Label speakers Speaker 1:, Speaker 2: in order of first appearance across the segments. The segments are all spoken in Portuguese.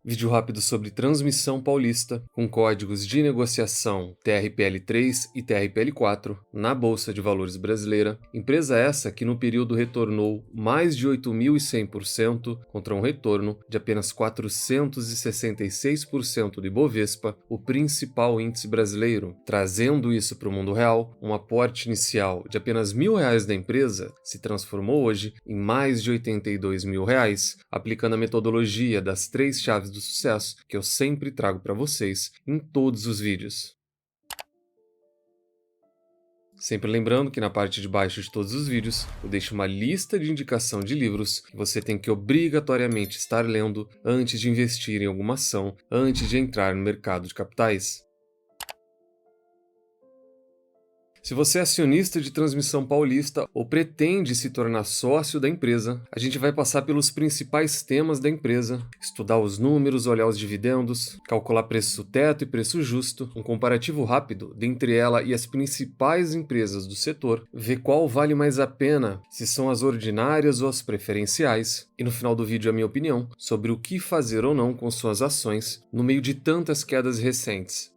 Speaker 1: Vídeo rápido sobre Transmissão Paulista, com códigos de negociação TRPL3 e TRPL4 na Bolsa de Valores brasileira. Empresa essa que no período retornou mais de 8.100% contra um retorno de apenas 466% do Ibovespa, o principal índice brasileiro. Trazendo isso para o mundo real, um aporte inicial de apenas R$ 1.000 da empresa se transformou hoje em mais de R$ 82.000, aplicando a metodologia das 3 chaves do sucesso que eu sempre trago para vocês em todos os vídeos. Sempre lembrando que na parte de baixo de todos os vídeos eu deixo uma lista de indicação de livros que você tem que obrigatoriamente estar lendo antes de investir em alguma ação, antes de entrar no mercado de capitais. Se você é acionista de Transmissão Paulista ou pretende se tornar sócio da empresa, a gente vai passar pelos principais temas da empresa, estudar os números, olhar os dividendos, calcular preço teto e preço justo, um comparativo rápido dentre ela e as principais empresas do setor, ver qual vale mais a pena, se são as ordinárias ou as preferenciais, e no final do vídeo a minha opinião sobre o que fazer ou não com suas ações no meio de tantas quedas recentes.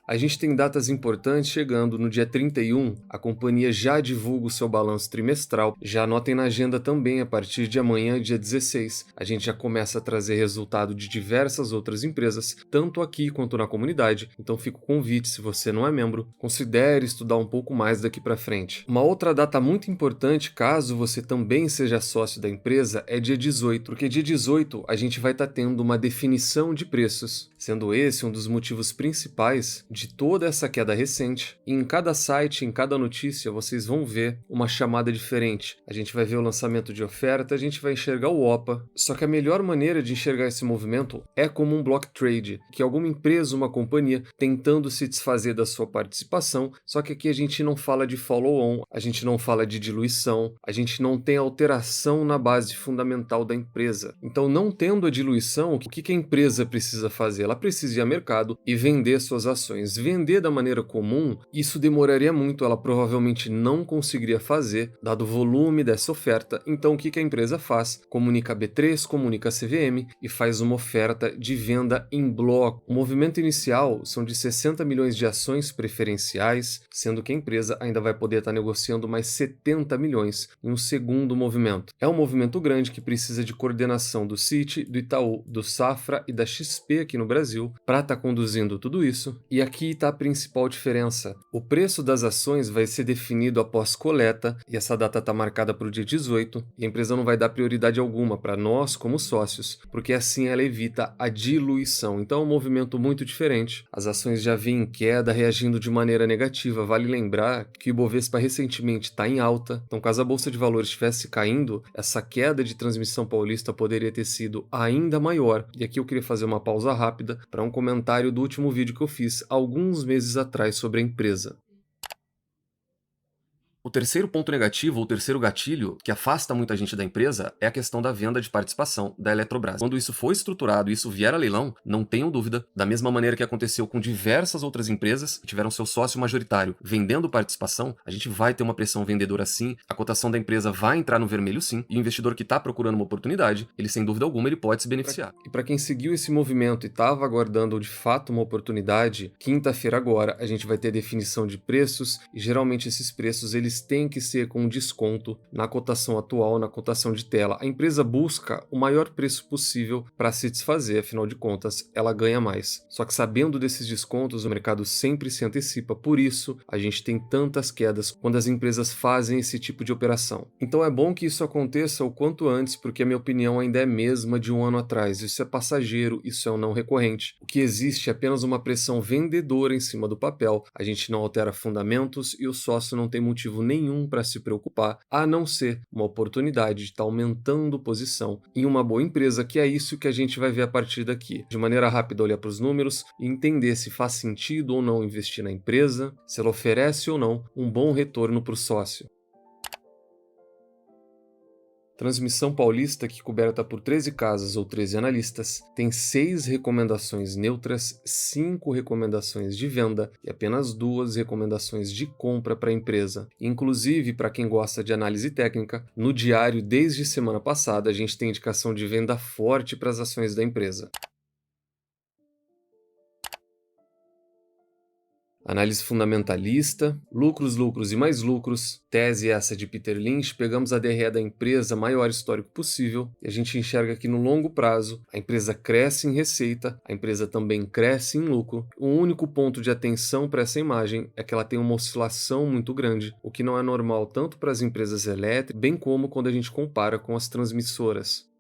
Speaker 1: A gente tem datas importantes chegando. No dia 31, a companhia já divulga o seu balanço trimestral. Já anotem na agenda também, a partir de amanhã, dia 16, a gente já começa a trazer resultado de diversas outras empresas, tanto aqui quanto na comunidade. Então fica o convite, se você não é membro, considere estudar um pouco mais daqui para frente. Uma outra data muito importante, caso você também seja sócio da empresa, é dia 18, porque dia 18 a gente vai estar tendo uma definição de preços, sendo esse um dos motivos principais de toda essa queda recente. E em cada site, em cada notícia, vocês vão ver uma chamada diferente. A gente vai ver o lançamento de oferta, a gente vai enxergar o OPA. Só que a melhor maneira de enxergar esse movimento é como um block trade, que é alguma empresa, uma companhia, tentando se desfazer da sua participação. Só que aqui a gente não fala de follow-on, a gente não fala de diluição, a gente não tem alteração na base fundamental da empresa. Então, não tendo a diluição, o que a empresa precisa fazer? Ela precisa ir ao mercado e vender suas ações. Vender da maneira comum, isso demoraria muito, ela provavelmente não conseguiria fazer, dado o volume dessa oferta. Então o que a empresa faz? Comunica a B3, comunica a CVM e faz uma oferta de venda em bloco. O movimento inicial são de 60 milhões de ações preferenciais, sendo que a empresa ainda vai poder estar negociando mais 70 milhões em um segundo movimento. É um movimento grande que precisa de coordenação do Citi, do Itaú, do Safra e da XP aqui no Brasil para estar conduzindo tudo isso. E aqui está a principal diferença. O preço das ações vai ser definido após coleta, e essa data está marcada para o dia 18, e a empresa não vai dar prioridade alguma para nós como sócios, porque assim ela evita a diluição. Então é um movimento muito diferente. As ações já vêm em queda, reagindo de maneira negativa. Vale lembrar que o Ibovespa recentemente está em alta, então caso a Bolsa de Valores estivesse caindo, essa queda de Transmissão Paulista poderia ter sido ainda maior. E aqui eu queria fazer uma pausa rápida para um comentário do último vídeo que eu fiz alguns meses atrás sobre a empresa. O terceiro ponto negativo, ou terceiro gatilho, que afasta muita gente da empresa é a questão da venda de participação da Eletrobras. Quando isso for estruturado e isso vier a leilão, não tenham dúvida, da mesma maneira que aconteceu com diversas outras empresas que tiveram seu sócio majoritário vendendo participação, a gente vai ter uma pressão vendedora sim, a cotação da empresa vai entrar no vermelho sim, e o investidor que está procurando uma oportunidade, ele sem dúvida alguma ele pode se beneficiar. E para quem seguiu esse movimento e estava aguardando de fato uma oportunidade, quinta-feira agora a gente vai ter definição de preços, e geralmente esses preços eles têm que ser com desconto na cotação atual, na cotação de tela. A empresa busca o maior preço possível para se desfazer, afinal de contas, ela ganha mais. Só que sabendo desses descontos, o mercado sempre se antecipa, por isso a gente tem tantas quedas quando as empresas fazem esse tipo de operação. Então é bom que isso aconteça o quanto antes, porque a minha opinião ainda é a mesma de um ano atrás. Isso é passageiro, isso é um não recorrente. O que existe é apenas uma pressão vendedora em cima do papel, a gente não altera fundamentos e o sócio não tem motivo nenhum para se preocupar, a não ser uma oportunidade de estar aumentando posição em uma boa empresa, que é isso que a gente vai ver a partir daqui. De maneira rápida, olhar para os números e entender se faz sentido ou não investir na empresa, se ela oferece ou não um bom retorno para o sócio. Transmissão Paulista, que coberta por 13 casas ou 13 analistas, tem 6 recomendações neutras, 5 recomendações de venda e apenas 2 recomendações de compra para a empresa. Inclusive, para quem gosta de análise técnica, no diário desde semana passada a gente tem indicação de venda forte para as ações da empresa. Análise fundamentalista, lucros, lucros e mais lucros, tese essa de Peter Lynch, pegamos a DRE da empresa maior histórico possível e a gente enxerga que no longo prazo a empresa cresce em receita, a empresa também cresce em lucro. O único ponto de atenção para essa imagem é que ela tem uma oscilação muito grande, o que não é normal tanto para as empresas elétricas, bem como quando a gente compara com as transmissoras.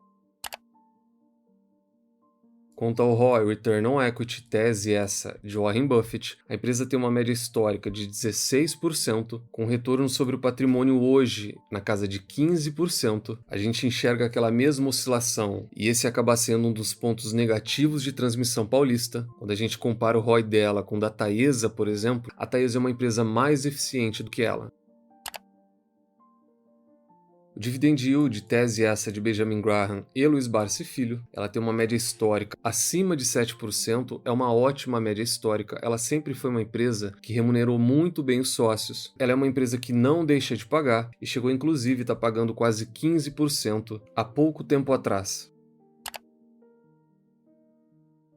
Speaker 1: Quanto ao ROI, Return on Equity, tese essa de Warren Buffett, a empresa tem uma média histórica de 16%, com retorno sobre o patrimônio hoje na casa de 15%. A gente enxerga aquela mesma oscilação, e esse acaba sendo um dos pontos negativos de Transmissão Paulista. Quando a gente compara o ROI dela com o da Taesa, por exemplo, a Taesa é uma empresa mais eficiente do que ela. O Dividend Yield, tese essa de Benjamin Graham e Luiz Barsi Filho, ela tem uma média histórica acima de 7%, é uma ótima média histórica, ela sempre foi uma empresa que remunerou muito bem os sócios. Ela é uma empresa que não deixa de pagar e chegou inclusive a estar pagando quase 15% há pouco tempo atrás.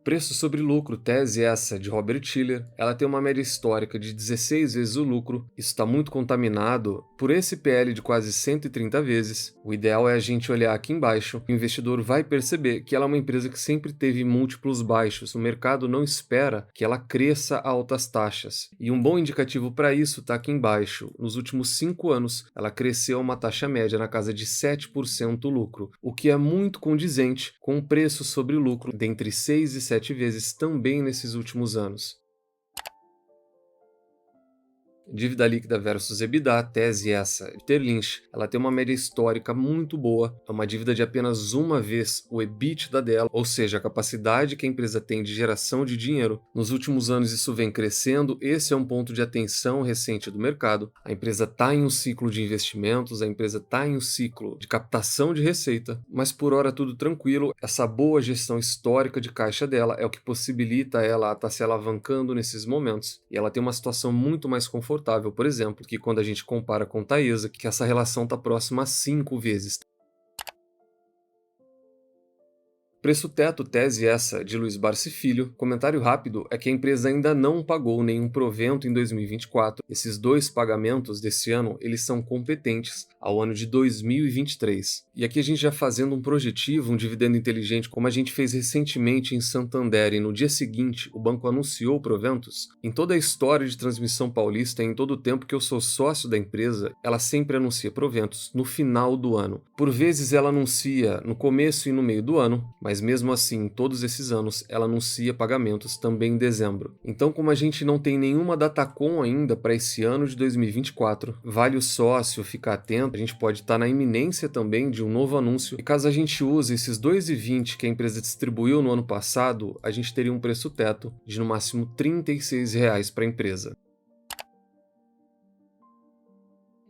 Speaker 1: Preço sobre lucro, tese essa de Robert Shiller, ela tem uma média histórica de 16 vezes o lucro, isso está muito contaminado por esse PL de quase 130 vezes. O ideal é a gente olhar aqui embaixo, o investidor vai perceber que ela é uma empresa que sempre teve múltiplos baixos, o mercado não espera que ela cresça a altas taxas. E um bom indicativo para isso está aqui embaixo, nos últimos 5 anos ela cresceu a uma taxa média na casa de 7% lucro, o que é muito condizente com o preço sobre lucro dentre 6 e 7 vezes também nesses últimos anos. Dívida líquida versus EBITDA, tese essa de Peter Lynch, ela tem uma média histórica muito boa, é uma dívida de apenas uma vez o EBITDA dela, ou seja, a capacidade que a empresa tem de geração de dinheiro. Nos últimos anos isso vem crescendo, esse é um ponto de atenção recente do mercado. A empresa está em um ciclo de investimentos, a empresa está em um ciclo de captação de receita, mas por hora tudo tranquilo, essa boa gestão histórica de caixa dela é o que possibilita ela estar se alavancando nesses momentos, e ela tem uma situação muito mais confortável, por exemplo, que quando a gente compara com Taesa, que essa relação está próxima a 5 vezes. Preço teto, tese essa de Luiz Barsi Filho. Comentário rápido é que a empresa ainda não pagou nenhum provento em 2024. Esses 2 pagamentos desse ano, eles são competentes ao ano de 2023. E aqui a gente já fazendo um projetivo, um dividendo inteligente, como a gente fez recentemente em Santander, e no dia seguinte o banco anunciou proventos. Em toda a história de Transmissão Paulista, em todo o tempo que eu sou sócio da empresa, ela sempre anuncia proventos no final do ano. Por vezes ela anuncia no começo e no meio do ano, mas mesmo assim, em todos esses anos, ela anuncia pagamentos também em dezembro. Então, como a gente não tem nenhuma datacom ainda para esse ano de 2024, vale o sócio ficar atento, a gente pode estar na iminência também de um novo anúncio, e caso a gente use esses 2,20 que a empresa distribuiu no ano passado, a gente teria um preço teto de no máximo R$ 36 para a empresa.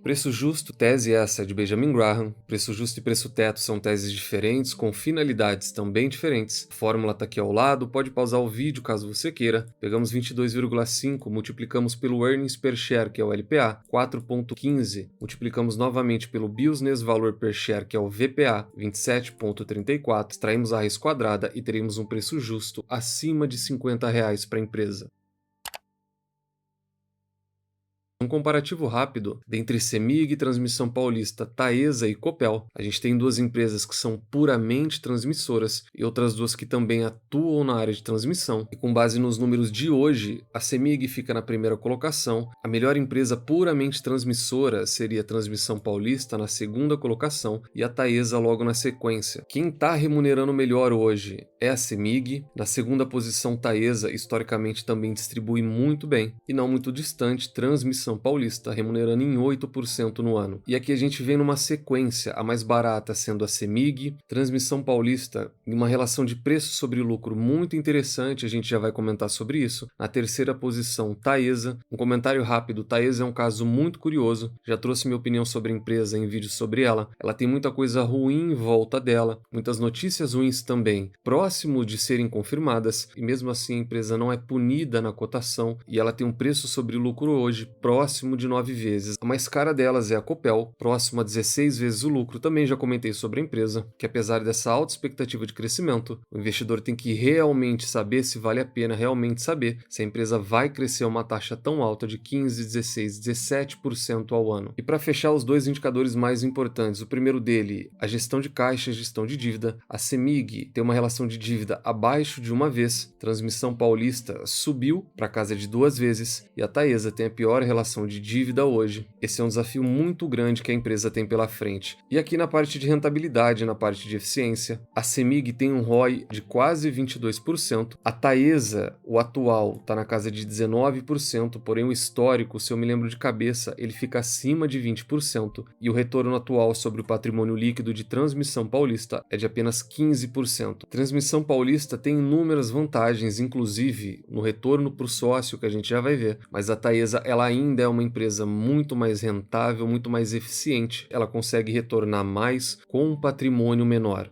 Speaker 1: Preço justo, tese essa de Benjamin Graham. Preço justo e preço teto são teses diferentes, com finalidades também diferentes. A fórmula está aqui ao lado, pode pausar o vídeo caso você queira. Pegamos 22,5, multiplicamos pelo Earnings Per Share, que é o LPA, 4,15. Multiplicamos novamente pelo Business Valor Per Share, que é o VPA, 27,34. Extraímos a raiz quadrada e teremos um preço justo acima de R$ 50 para a empresa. Um comparativo rápido dentre CEMIG e Transmissão Paulista, Taesa e Copel. A gente tem 2 empresas que são puramente transmissoras e outras 2 que também atuam na área de transmissão. E com base nos números de hoje, a CEMIG fica na primeira colocação, a melhor empresa puramente transmissora seria a Transmissão Paulista na segunda colocação e a Taesa logo na sequência. Quem está remunerando melhor hoje é a CEMIG, na segunda posição Taesa historicamente também distribui muito bem, e não muito distante, Transmissão Transmissão Paulista, remunerando em 8% no ano. E aqui a gente vem numa sequência, a mais barata sendo a CEMIG, Transmissão Paulista, em uma relação de preço sobre lucro muito interessante, a gente já vai comentar sobre isso. Na terceira posição, Taesa. Um comentário rápido, Taesa é um caso muito curioso, já trouxe minha opinião sobre a empresa em vídeo sobre ela. Ela tem muita coisa ruim em volta dela, muitas notícias ruins também, próximo de serem confirmadas, e mesmo assim a empresa não é punida na cotação, e ela tem um preço sobre lucro hoje próximo de 9 vezes. A mais cara delas é a Copel, próximo a 16 vezes o lucro. Também já comentei sobre a empresa, que apesar dessa alta expectativa de crescimento, o investidor tem que realmente saber se vale a pena realmente saber se a empresa vai crescer a uma taxa tão alta de 15, 16, 17% ao ano. E para fechar, os dois indicadores mais importantes, o primeiro dele, a gestão de caixa e gestão de dívida. A CEMIG tem uma relação de dívida abaixo de 1 vez, Transmissão Paulista subiu para casa de 2 vezes e a Taesa tem a pior relação de dívida hoje. Esse é um desafio muito grande que a empresa tem pela frente. E aqui na parte de rentabilidade, na parte de eficiência, a CEMIG tem um ROI de quase 22%, a Taesa, o atual, está na casa de 19%, porém o histórico, se eu me lembro de cabeça, ele fica acima de 20%, e o retorno atual sobre o patrimônio líquido de Transmissão Paulista é de apenas 15%. Transmissão Paulista tem inúmeras vantagens, inclusive no retorno para o sócio, que a gente já vai ver, mas a Taesa ela ainda é uma empresa muito mais rentável, muito mais eficiente, ela consegue retornar mais com um patrimônio menor.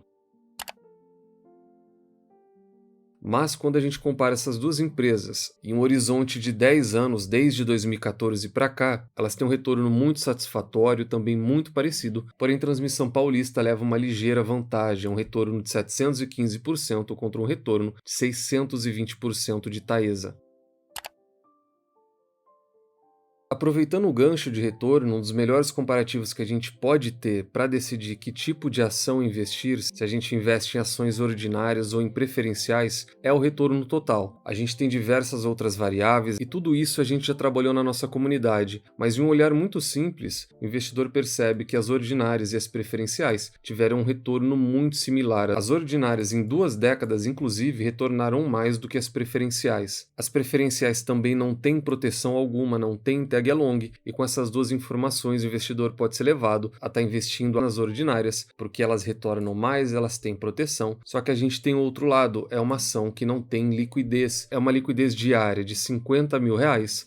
Speaker 1: Mas quando a gente compara essas duas empresas em um horizonte de 10 anos, desde 2014 para cá, elas têm um retorno muito satisfatório, também muito parecido, porém Transmissão Paulista leva uma ligeira vantagem, um retorno de 715% contra um retorno de 620% de Taesa. Aproveitando o gancho de retorno, um dos melhores comparativos que a gente pode ter para decidir que tipo de ação investir, se a gente investe em ações ordinárias ou em preferenciais, é o retorno total. A gente tem diversas outras variáveis e tudo isso a gente já trabalhou na nossa comunidade, mas em um olhar muito simples, o investidor percebe que as ordinárias e as preferenciais tiveram um retorno muito similar. As ordinárias em 2 décadas, inclusive, retornaram mais do que as preferenciais. As preferenciais também não têm proteção alguma, não têm tag along, e com essas duas informações o investidor pode ser levado a estar investindo nas ordinárias, porque elas retornam mais, elas têm proteção, só que a gente tem o outro lado, é uma ação que não tem liquidez, é uma liquidez diária de R$50 mil,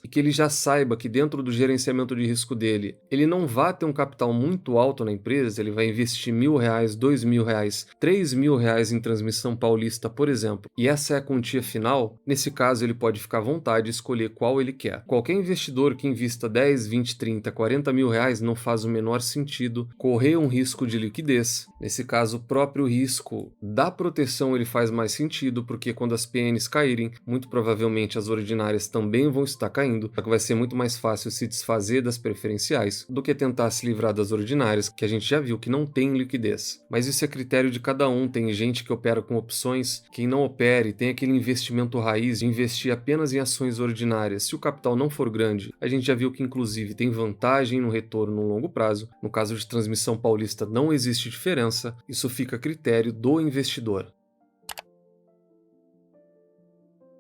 Speaker 1: e que ele já saiba que dentro do gerenciamento de risco dele, ele não vai ter um capital muito alto na empresa, ele vai investir R$1.000, R$2.000, R$3.000 em Transmissão Paulista, por exemplo, e essa é a quantia final. Nesse caso ele pode ficar à vontade e escolher qual ele quer. Qualquer investidor que invista 10, 20, 30, R$40 mil não faz o menor sentido correr um risco de liquidez. Nesse caso, o próprio risco da proteção ele faz mais sentido, porque quando as PNs caírem, muito provavelmente as ordinárias também vão estar caindo, só que vai ser muito mais fácil se desfazer das preferenciais do que tentar se livrar das ordinárias, que a gente já viu que não tem liquidez. Mas isso é critério de cada um, tem gente que opera com opções, quem não opere tem aquele investimento raiz de investir apenas em ações ordinárias. Se o capital não for grande, a gente já viu que inclusive tem vantagem no retorno no longo prazo. No caso de Transmissão Paulista não existe diferença, isso fica a critério do investidor.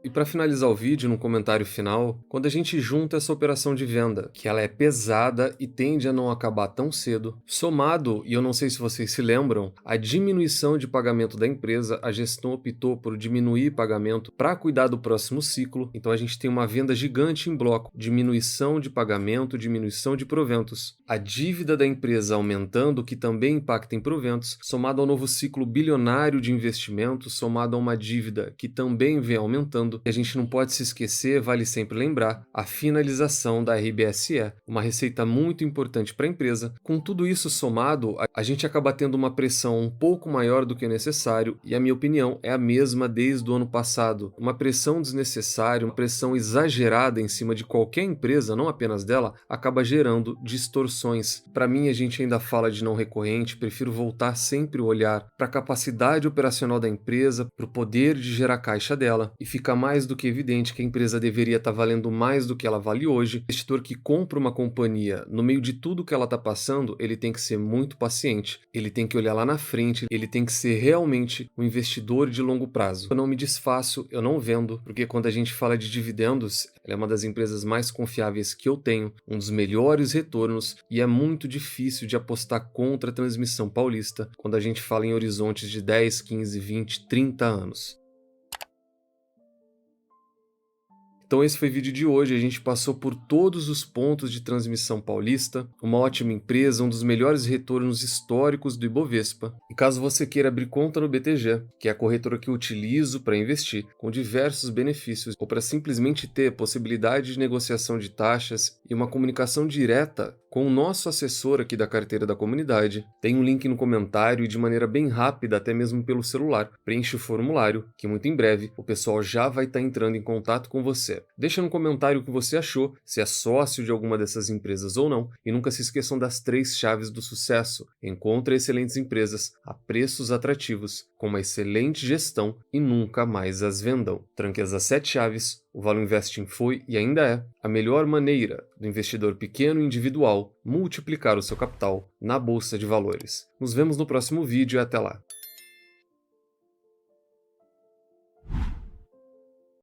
Speaker 1: E para finalizar o vídeo, no comentário final, quando a gente junta essa operação de venda, que ela é pesada e tende a não acabar tão cedo, somado, e eu não sei se vocês se lembram, a diminuição de pagamento da empresa, a gestão optou por diminuir pagamento para cuidar do próximo ciclo, então a gente tem uma venda gigante em bloco, diminuição de pagamento, diminuição de proventos, a dívida da empresa aumentando, que também impacta em proventos, somado ao novo ciclo bilionário de investimentos, somado a uma dívida que também vem aumentando. E a gente não pode se esquecer, vale sempre lembrar, a finalização da RBSE, uma receita muito importante para a empresa. Com tudo isso somado, a gente acaba tendo uma pressão um pouco maior do que necessário, e a minha opinião é a mesma desde o ano passado. Uma pressão desnecessária, uma pressão exagerada em cima de qualquer empresa, não apenas dela, acaba gerando distorções. Para mim, a gente ainda fala de não recorrente, prefiro voltar sempre o olhar para a capacidade operacional da empresa, para o poder de gerar caixa dela, e ficar mais mais do que evidente que a empresa deveria estar valendo mais do que ela vale hoje. O investidor que compra uma companhia no meio de tudo que ela está passando, ele tem que ser muito paciente, ele tem que olhar lá na frente, ele tem que ser realmente um investidor de longo prazo. Eu não me desfaço, eu não vendo, porque quando a gente fala de dividendos, ela é uma das empresas mais confiáveis que eu tenho, um dos melhores retornos, e é muito difícil de apostar contra a Transmissão Paulista quando a gente fala em horizontes de 10, 15, 20, 30 anos. Então esse foi o vídeo de hoje, a gente passou por todos os pontos de Transmissão Paulista, uma ótima empresa, um dos melhores retornos históricos do Ibovespa. E caso você queira abrir conta no BTG, que é a corretora que eu utilizo para investir, com diversos benefícios, ou para simplesmente ter possibilidade de negociação de taxas e uma comunicação direta com o nosso assessor aqui da carteira da comunidade, tem um link no comentário e de maneira bem rápida, até mesmo pelo celular. Preenche o formulário, que muito em breve o pessoal já vai estar entrando em contato com você. Deixa no comentário o que você achou, se é sócio de alguma dessas empresas ou não, e nunca se esqueçam das 3 chaves do sucesso. Encontre excelentes empresas a preços atrativos, com uma excelente gestão e nunca mais as vendam. Tranque as 7 chaves. O Value Investing foi e ainda é a melhor maneira do investidor pequeno e individual multiplicar o seu capital na bolsa de valores. Nos vemos no próximo vídeo e até lá.